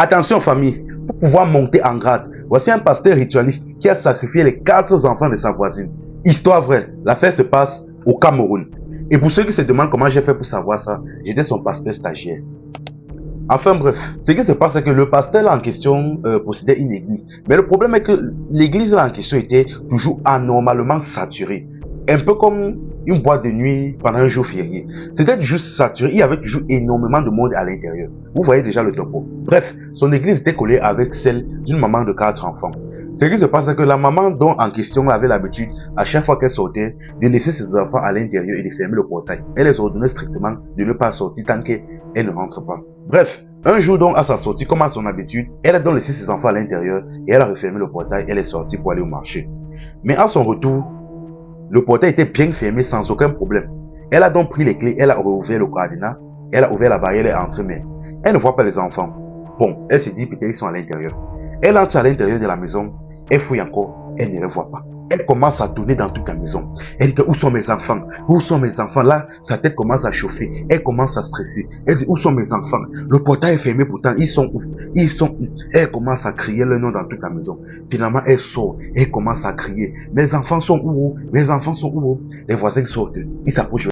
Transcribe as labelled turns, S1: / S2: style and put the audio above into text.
S1: Attention famille, pour pouvoir monter en grade, voici un pasteur ritualiste qui a sacrifié les 4 enfants de sa voisine. Histoire vraie, l'affaire se passe au Cameroun. Et pour ceux qui se demandent comment j'ai fait pour savoir ça, j'étais son pasteur stagiaire. Enfin bref, ce qui se passe c'est que le pasteur là en question possédait une église. Mais le problème est que l'église là en question était toujours anormalement saturée. Un peu comme une boîte de nuit pendant un jour férié. C'était juste saturé, il y avait toujours énormément de monde à l'intérieur. Vous voyez déjà le topo. Bref, son église était collée avec celle d'une maman de 4 enfants. Ce qui se passe c'est que la maman dont en question avait l'habitude, à chaque fois qu'elle sortait, de laisser ses enfants à l'intérieur et de fermer le portail. Elle les ordonnait strictement de ne pas sortir tant qu'elle ne rentre pas. Bref, un jour donc à sa sortie, comme à son habitude, elle a donc laissé ses enfants à l'intérieur et elle a refermé le portail, elle est sortie pour aller au marché. Mais à son retour, le portail était bien fermé sans aucun problème. Elle a donc pris les clés, elle a rouvert le cadenas, elle a ouvert la barrière, elle est entrée, mais elle ne voit pas les enfants. Bon, elle se dit peut-être qu'ils sont à l'intérieur. Elle entre à l'intérieur de la maison, elle fouille encore, elle ne les voit pas. Elle commence à tourner dans toute la maison. Elle dit, où sont mes enfants? Où sont mes enfants? Là, sa tête commence à chauffer. Elle commence à stresser. Elle dit, où sont mes enfants? Le portail est fermé pourtant. Ils sont où? Ils sont où? Elle commence à crier leur nom dans toute la maison. Finalement, elle sort. Elle commence à crier. Mes enfants sont où? Mes enfants sont où? Les voisins sortent. Ils s'approchent.